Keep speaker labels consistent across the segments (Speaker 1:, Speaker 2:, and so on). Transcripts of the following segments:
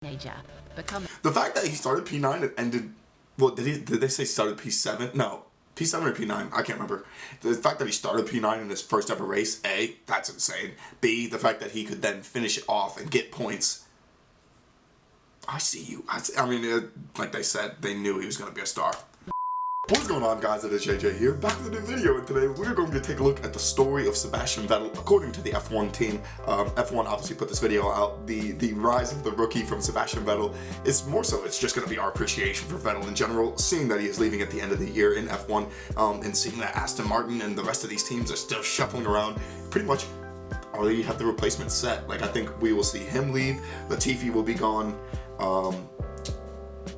Speaker 1: teenager, becoming...
Speaker 2: The fact that he started P9 and ended... Well, did they say started P7? No. P7 or P9? I can't remember. The fact that he started P9 in his first ever race, A, that's insane. B, the fact that he could then finish it off and get points. I see you. I mean, like they said, they knew he was going to be a star. What's going on, guys? It is JJ here, back with a new video, and today we're going to take a look at the story of Sebastian Vettel according to the F1 team. F1 obviously put this video out. The rise of the rookie from Sebastian Vettel is more so, it's just going to be our appreciation for Vettel in general, seeing that he is leaving at the end of the year in F1, and seeing that Aston Martin and the rest of these teams are still shuffling around, pretty much already have the replacement set. Like, I think we will see him leave, Latifi will be gone,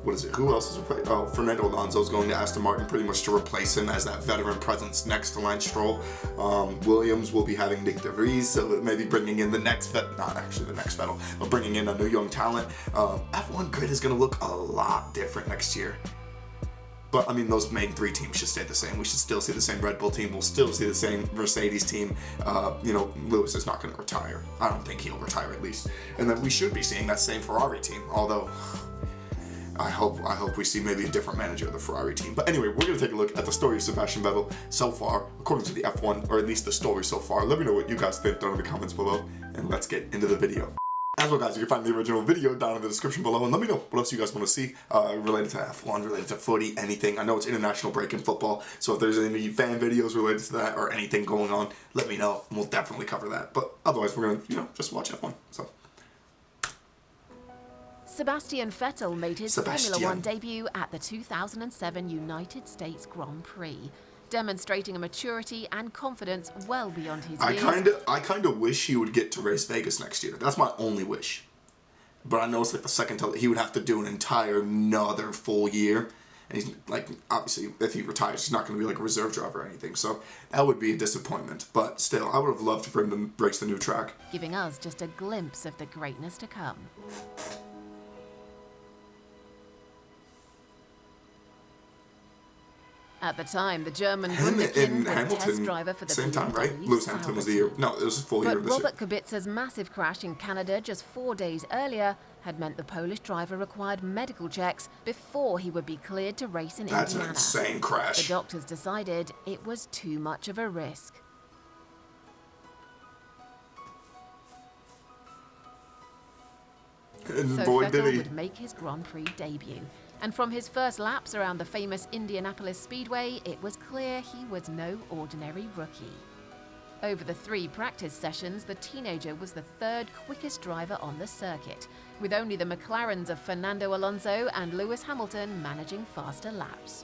Speaker 2: what is it? Who else is replaced? Oh, Fernando Alonso is going to Aston Martin pretty much to replace him as that veteran presence next to Lance Stroll. Williams will be having Nick DeVries, so maybe bringing in the next not actually the next Vettel, but bringing in a new young talent. F1 grid is going to look a lot different next year. But, I mean, those main three teams should stay the same. We should still see the same Red Bull team. We'll still see the same Mercedes team. You know, Lewis is not going to retire. I don't think he'll retire, at least. And then we should be seeing that same Ferrari team, although... I hope we see maybe a different manager of the Ferrari team. But anyway, we're going to take a look at the story of Sebastian Vettel so far, according to the F1, or at least the story so far. Let me know what you guys think down in the comments below, and let's get into the video. As well, guys, you can find the original video down in the description below, and let me know what else you guys want to see related to F1, related to footy, anything. I know it's international break in football, so if there's any fan videos related to that or anything going on, let me know, and we'll definitely cover that. But otherwise, we're going to, you know, just watch F1. So.
Speaker 1: Sebastian Vettel made his Formula One debut at the 2007 United States Grand Prix, demonstrating a maturity and confidence well beyond his years.
Speaker 2: I kind of wish he would get to race Vegas next year. That's my only wish. But I know it's like the second time he would have to do an entire another full year. And he's like, obviously, if he retires, he's not going to be like a reserve driver or anything. So that would be a disappointment. But still, I would have loved for him to race the new track.
Speaker 1: Giving us just a glimpse of the greatness to come. At the time, the German Wunderkind was test driver for the
Speaker 2: same time, right? Lewis Hamilton was the year. No, it was the full year of this year.
Speaker 1: Robert Kubica's massive crash in Canada just 4 days earlier had meant the Polish driver required medical checks before he would be cleared to race in Indiana.
Speaker 2: That's an insane crash.
Speaker 1: The doctors decided it was too much of a risk.
Speaker 2: And
Speaker 1: so
Speaker 2: boy,
Speaker 1: Vettel would make his Grand Prix debut. And from his first laps around the famous Indianapolis Speedway, it was clear he was no ordinary rookie. Over the 3 practice sessions, the teenager was the 3rd quickest driver on the circuit, with only the McLarens of Fernando Alonso and Lewis Hamilton managing faster laps.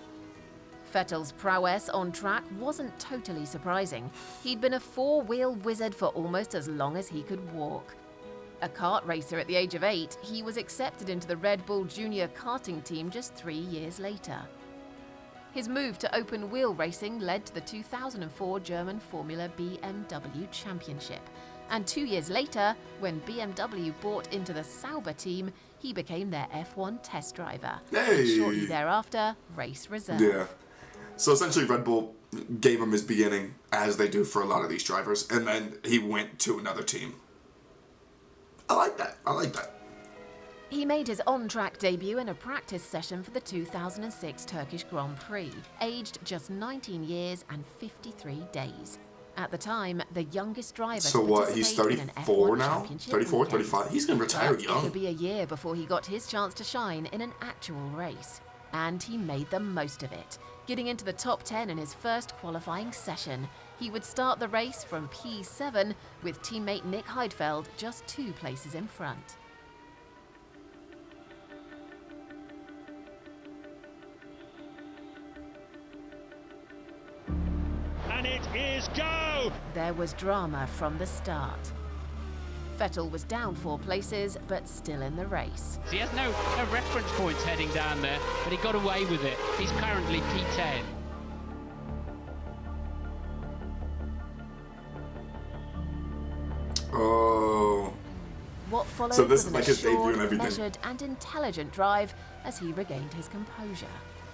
Speaker 1: Vettel's prowess on track wasn't totally surprising. He'd been a 4-wheel wizard for almost as long as he could walk. A kart racer at the age of 8, he was accepted into the Red Bull Junior karting team just 3 years later. His move to open-wheel racing led to the 2004 German Formula BMW Championship. And 2 years later, when BMW bought into the Sauber team, he became their F1 test driver.
Speaker 2: Hey.
Speaker 1: And shortly thereafter, race reserve.
Speaker 2: Yeah. So essentially Red Bull gave him his beginning, as they do for a lot of these drivers, and then he went to another team. I like that. I like that.
Speaker 1: He made his on-track debut in a practice session for the 2006 Turkish Grand Prix, aged just 19 years and 53 days. At the time, the youngest driver
Speaker 2: so
Speaker 1: to
Speaker 2: what, he's 34 now? 34, 35? He's going to retire young.
Speaker 1: It would be a year before he got his chance to shine in an actual race. And he made the most of it, getting into the top 10 in his first qualifying session. He would start the race from P7 with teammate Nick Heidfeld just 2 places in front.
Speaker 3: And it is go!
Speaker 1: There was drama from the start. Vettel was down 4 places, but still in the race.
Speaker 3: He has no reference points heading down there, but he got away with it. He's currently P10.
Speaker 2: Oh.
Speaker 1: What followed
Speaker 2: so this
Speaker 1: was
Speaker 2: is
Speaker 1: an
Speaker 2: like his debut and everything.
Speaker 1: measured and intelligent drive as he regained his composure.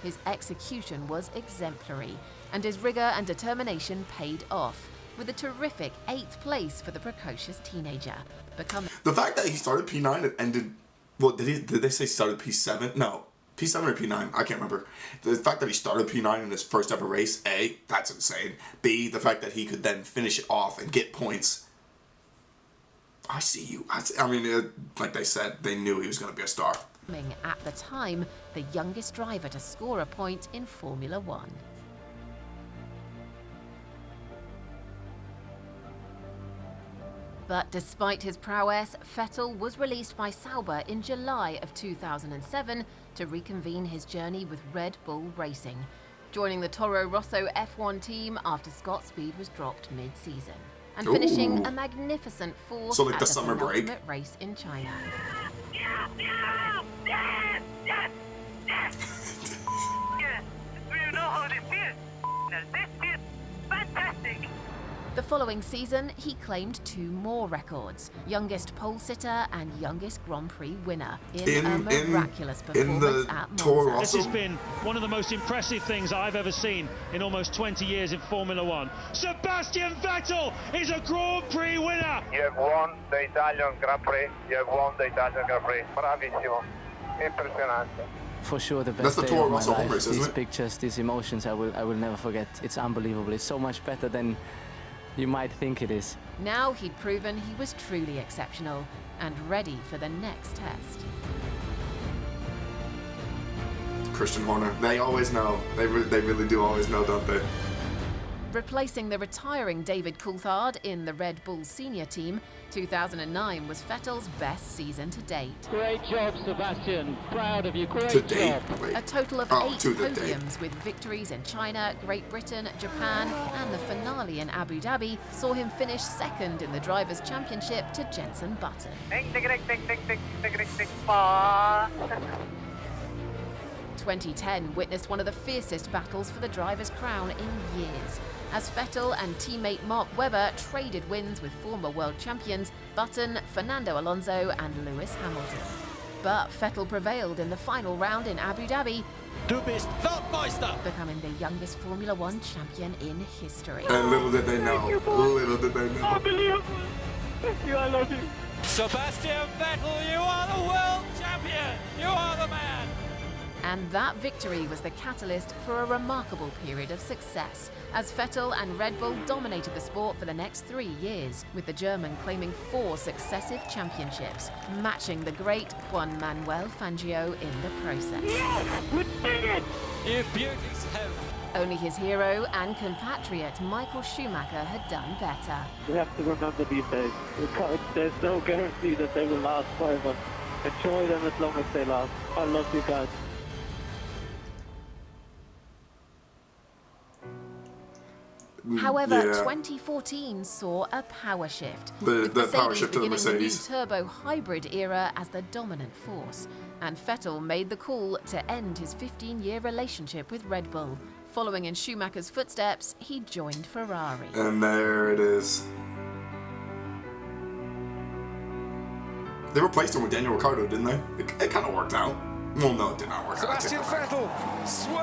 Speaker 1: His execution was exemplary, and his rigor and determination paid off, with a terrific 8th place for the precocious teenager, becoming...
Speaker 2: The fact that he started P9 and ended Well, did they say started P7? No. P7 or P9? I can't remember. The fact that he started P9 in his first ever race, A, that's insane. B, the fact that he could then finish it off and get points. I see you. I mean, like they said, they knew he was going to be a star.
Speaker 1: At the time, the youngest driver to score a point in Formula One. But despite his prowess, Vettel was released by Sauber in July of 2007 to reconvene his journey with Red Bull Racing, joining the Toro Rosso F1 team after Scott's speed was dropped mid-season, and finishing a magnificent fourth
Speaker 2: like
Speaker 1: at
Speaker 2: the
Speaker 1: the
Speaker 2: summer break
Speaker 1: penultimate race in China.
Speaker 4: Do you know how this feels? This feels fantastic.
Speaker 1: The following season, he claimed 2 more records: youngest pole sitter and youngest Grand Prix winner in a miraculous performance at Monza.
Speaker 5: This has been one of the most impressive things I've ever seen in almost 20 years in Formula One. Sebastian Vettel is a Grand Prix winner!
Speaker 4: You have won the Italian Grand Prix. You have won the Italian Grand Prix. Bravissimo. Impressionante.
Speaker 6: For sure, the
Speaker 2: That's
Speaker 6: best
Speaker 2: the
Speaker 6: day
Speaker 2: Toro
Speaker 6: of my
Speaker 2: Rosso
Speaker 6: life.
Speaker 2: race, isn't
Speaker 6: These
Speaker 2: it?
Speaker 6: pictures, these emotions, I will never forget. It's unbelievable. It's so much better than you might think it is.
Speaker 1: Now he'd proven he was truly exceptional and ready for the next test.
Speaker 2: Christian Horner. They always know. They really do always know, don't they?
Speaker 1: Replacing the retiring David Coulthard in the Red Bull senior team, 2009 was Vettel's best season to date.
Speaker 3: Great job, Sebastian. Proud of you. Great
Speaker 2: To date.
Speaker 3: job.
Speaker 2: Wait.
Speaker 1: A total of 8
Speaker 2: to the date.
Speaker 1: podiums with victories in China, Great Britain, Japan, and the finale in Abu Dhabi saw him finish second in the Drivers' Championship to Jenson Button. 2010 witnessed one of the fiercest battles for the driver's crown in years, as Vettel and teammate Mark Webber traded wins with former world champions Button, Fernando Alonso and Lewis Hamilton. But Vettel prevailed in the final round in Abu Dhabi,
Speaker 7: Du bist Weltmeister!
Speaker 1: becoming the youngest Formula One champion in history.
Speaker 2: And little did they know. Little did they know.
Speaker 4: Unbelievable. Thank you, I love you.
Speaker 7: Sebastian Vettel, you are the world champion! You are the man!
Speaker 1: And that victory was the catalyst for a remarkable period of success, as Vettel and Red Bull dominated the sport for the next 3 years, with the German claiming 4 successive championships, matching the great Juan Manuel Fangio in the process.
Speaker 7: You beauties have...
Speaker 1: Only his hero and compatriot Michael Schumacher had done better.
Speaker 8: We have to remember these days, there's no guarantee that they will last forever. Enjoy them as long as they last. I love you guys.
Speaker 1: However,
Speaker 2: Yeah.
Speaker 1: 2014 saw a power shift,
Speaker 2: The
Speaker 1: with
Speaker 2: power
Speaker 1: Mercedes
Speaker 2: shift to the
Speaker 1: beginning the new
Speaker 2: Mercedes.
Speaker 1: turbo hybrid era as the dominant force, and Vettel made the call to end his 15-year relationship with Red Bull. Following in Schumacher's footsteps, he joined Ferrari.
Speaker 2: And there it is. They replaced him with Daniel Ricciardo, didn't they? It kind of worked out. Well, no, it did not work out.
Speaker 7: Sebastian Vettel,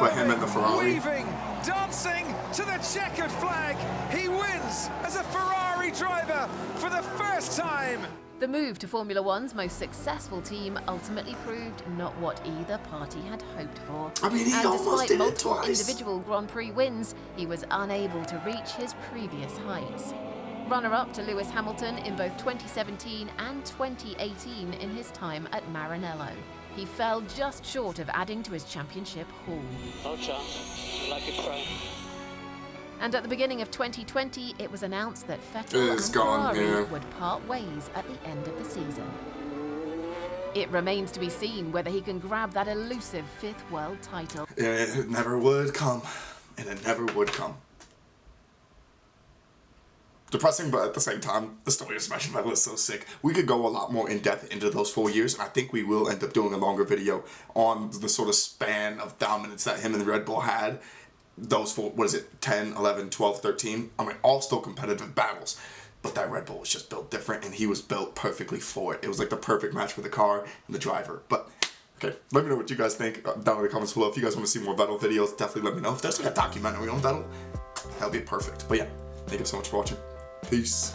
Speaker 2: But him and the Ferrari.
Speaker 7: swerving, weaving, dancing to the checkered flag. He wins as a Ferrari driver for the first time.
Speaker 1: The move to Formula One's most successful team ultimately proved not what either party had hoped for.
Speaker 2: I mean, he
Speaker 1: and
Speaker 2: almost
Speaker 1: despite
Speaker 2: did it
Speaker 1: multiple
Speaker 2: twice.
Speaker 1: individual Grand Prix wins, he was unable to reach his previous heights. Runner-up to Lewis Hamilton in both 2017 and 2018 in his time at Maranello. He fell just short of adding to his championship haul.
Speaker 8: No chance. Like a prank.
Speaker 1: And at the beginning of 2020, it was announced that Vettel
Speaker 2: It's
Speaker 1: and
Speaker 2: gone,
Speaker 1: Ferrari
Speaker 2: yeah.
Speaker 1: would part ways at the end of the season. It remains to be seen whether he can grab that elusive 5th world title.
Speaker 2: It never would come. And it never would come. Depressing, but at the same time, the story of Sebastian Vettel is so sick. We could go a lot more in depth into those 4 years, and I think we will end up doing a longer video on the sort of span of dominance that him and Red Bull had. Those 4, 10, 11, 12, 13? I mean, all still competitive battles. But that Red Bull was just built different, and he was built perfectly for it. It was like the perfect match for the car and the driver. But, okay, let me know what you guys think down in the comments below. If you guys want to see more Vettel videos, definitely let me know. If there's like a documentary on Vettel, that'll be perfect. But yeah, thank you so much for watching. Peace.